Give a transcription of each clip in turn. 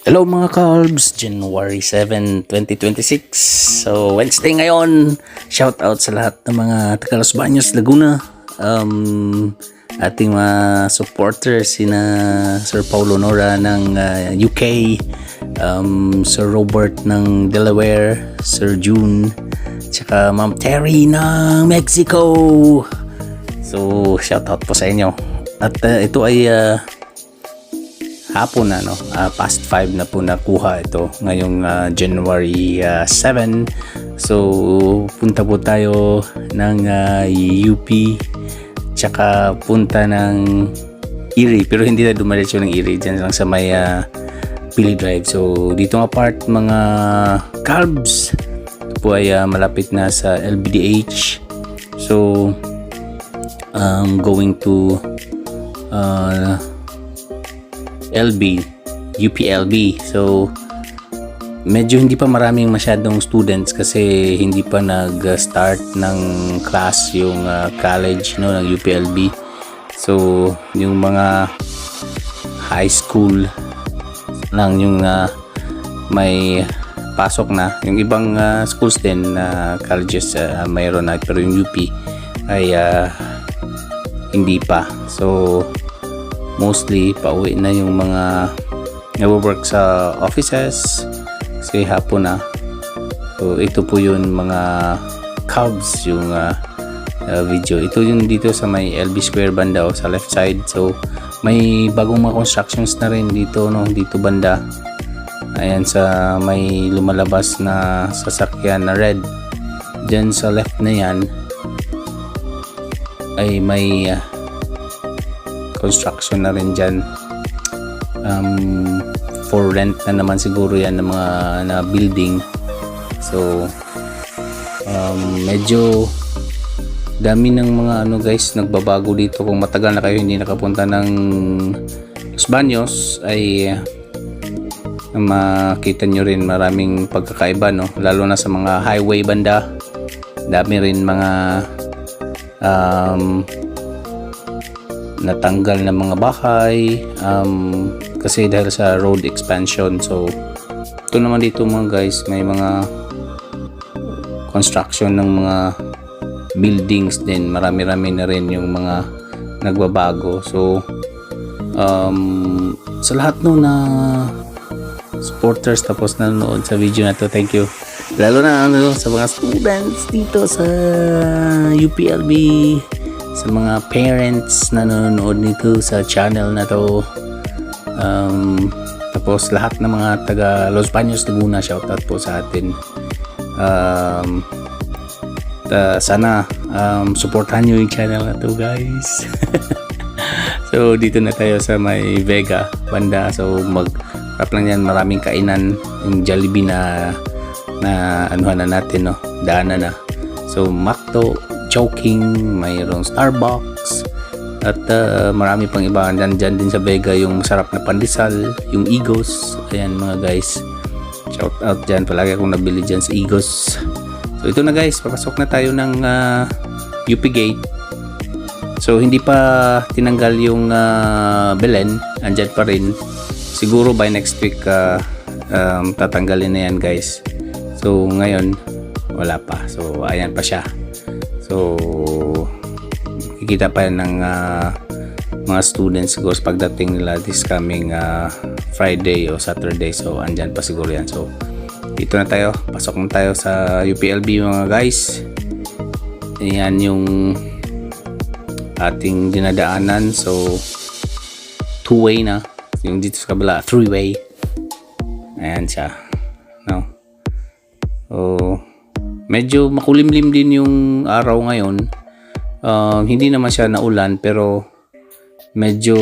Hello mga Calbs, January 7, 2026. So Wednesday ngayon. Shout out sa lahat ng mga taga Los Baños, Laguna. Ating mga supporters sina Sir Paulo Nora ng UK, Sir Robert ng Delaware, Sir June, tsaka Ma'am Terry ng Mexico. So shout out po sa inyo. At ito ay hapon na, past 5 na po nakuha ito ngayong January 7. So punta po tayo ng UP tsaka punta ng Erie, pero hindi na dumiretso ng Erie, dyan lang sa may Pili Drive. So dito nga part mga Calbs, ito po ay malapit na sa LBDH. So going to UPLB. So medyo hindi pa maraming masyadong students kasi hindi pa nag-start ng class yung college ng UPLB. So yung mga high school lang yung may pasok na. Yung ibang schools din na colleges mayroon na, pero yung UP ay hindi pa. So mostly pauwi na yung mga nag-work sa offices kasi hapon na. So ito po yun mga Cubs yung video. Ito yung dito sa may LB Square banda o sa left side. So may bagong mga constructions na rin dito, dito banda. Ayan sa may lumalabas na sasakyan na red. Diyan sa left na yan ay may construction na rin dyan. For rent na naman siguro yan ng mga na building. So medyo dami ng mga guys nagbabago dito. Kung matagal na kayo hindi nakapunta ng Los Baños ay makita nyo rin maraming pagkakaiba, lalo na sa mga highway banda. Dami rin mga natanggal na mga bahay kasi dahil sa road expansion. So ito naman dito mga guys, may mga construction ng mga buildings din. Marami-rami na rin yung mga nagbabago. So sa lahat na supporters tapos nanonood sa video na to, thank you. Lalo na sa mga students dito sa UPLB, sa mga parents na nanonood nito sa channel na to, tapos lahat ng mga taga Los Baños, Laguna, shoutout po sa atin. Sana supportahan nyo yung channel na to guys. So dito na tayo sa may Vega banda. So mag-rap lang yan, maraming kainan, yung Jollibee na anuhan na natin, daanan na. So Macdo, Choking, mayroong Starbucks, at marami pang iba. Dyan din sa Vega yung masarap na pandesal, yung Igos. Ayan mga guys, shout out dyan. Palagi akong nabili dyan sa Igos. So ito na guys, papasok na tayo ng UP Gate. So hindi pa tinanggal yung Belen, andyan pa rin. Siguro by next week tatanggalin na yan guys. So ngayon wala pa. So ayan pa siya. So kikita pa yan ng mga students siguro pagdating nila this coming Friday o Saturday. So andyan pa siguro yan. So dito na tayo, pasok na tayo sa UPLB mga guys. Ayan yung ating dinadaanan. So 2-way na. Yung dito sa kabila 3-way. Ayan siya, so medyo makulimlim din yung araw ngayon. Hindi naman siya naulan pero medyo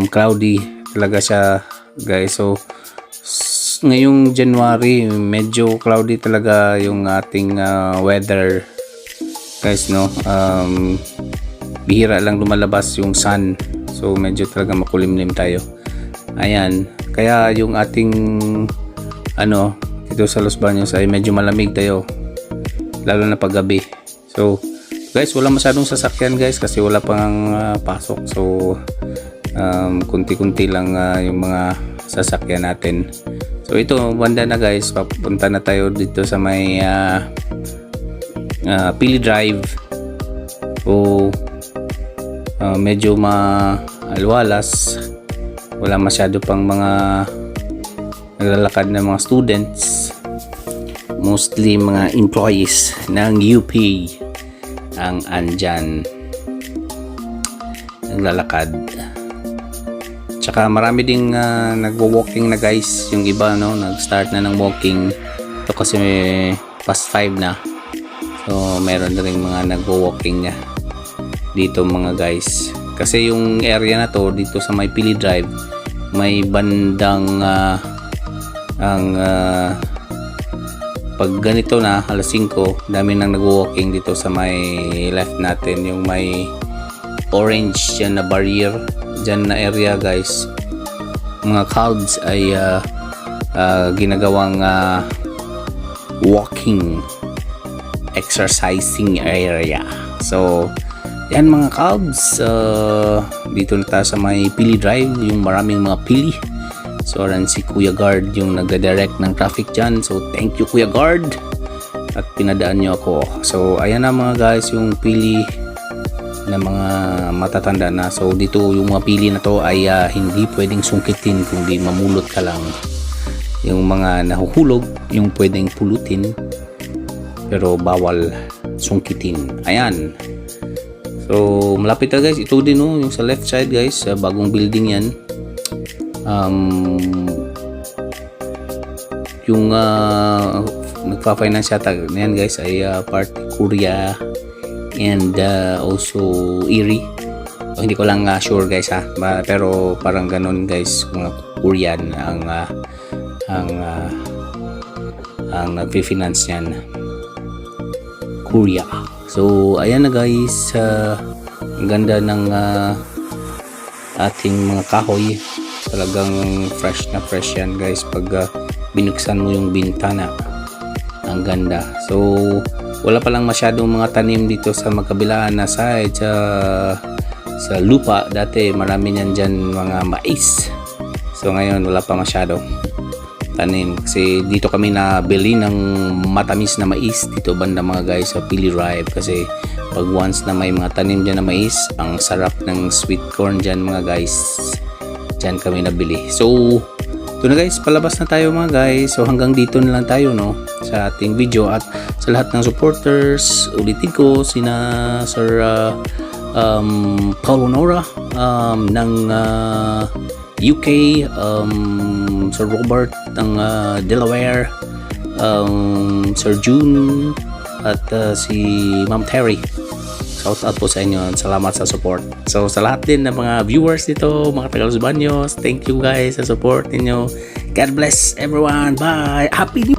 cloudy talaga siya guys. So ngayong January medyo cloudy talaga yung ating weather guys, bihira lang lumalabas yung sun. So medyo talaga makulimlim tayo. Ayan, kaya yung ating dito sa Los Baños ay medyo malamig tayo, lalo na paggabi. So guys, wala masyadong sasakyan guys kasi wala pang pasok. So kunti-kunti lang yung mga sasakyan natin. So ito, banda na guys, papunta na tayo dito sa may Pili Drive. So medyo maalwalas, wala masyado pang mga naglalakad na mga students, mostly mga employees ng UP ang andyan naglalakad. Tsaka marami ding nagwo-walking na guys, yung iba nag-start na ng walking. Ito kasi past 5 na, so meron na rin mga nagwo-walking dito mga guys, kasi yung area na to dito sa may Pili Drive, may bandang pag ganito na alas 5, dami nang nagwo-walking dito sa may left natin, yung may orange yan na barrier dyan na area guys. Mga crowds ay ginagawang walking, exercising area. So yan mga crowds, dito na tayo sa may Pili Drive, yung maraming mga pili. So ran si Kuya Guard yung nagda-direct ng traffic dyan, so thank you Kuya Guard at pinadaan nyo ako. So ayan na mga guys, yung pili na mga matatanda na. So dito yung mga pili na to ay hindi pwedeng sungkitin, kundi mamulot ka lang. Yung mga nahuhulog yung pwedeng pulutin, pero bawal sungkitin. Ayan, so malapit na guys. Ito din yung sa left side guys, bagong building yan. Yung nagpa-finance yata yan guys ay Party Korea and also Erie. So, hindi ko lang sure guys pero parang ganun guys, mga Korean ang nagfi-finance niyan, Korea. So ayan na guys, ang ganda ng ating mga kahoy, talagang fresh na fresh yan guys. Pag binuksan mo yung bintana, ang ganda. So wala pa lang masyadong mga tanim dito sa magkabilaan na side sa lupa. Dati marami niyan dyan mga mais, so ngayon wala pa masyado tanim, kasi dito kami nabili ng matamis na mais dito banda mga guys sa Pili Drive. Kasi pag once na may mga tanim dyan na mais, ang sarap ng sweet corn dyan mga guys, dyan kami nabili. So ito na guys, palabas na tayo mga guys. So hanggang dito na lang tayo sa ating video. At sa lahat ng supporters, ulitin ko sina Sir Paulo Nora ng UK, Sir Robert ng Delaware, Sir June at si Ma'am Terry. Shout out po sa inyo. Salamat sa support. So sa lahat din ng mga viewers dito, mga Tagalog Baños, thank you guys sa support ninyo. God bless everyone. Bye. Happy New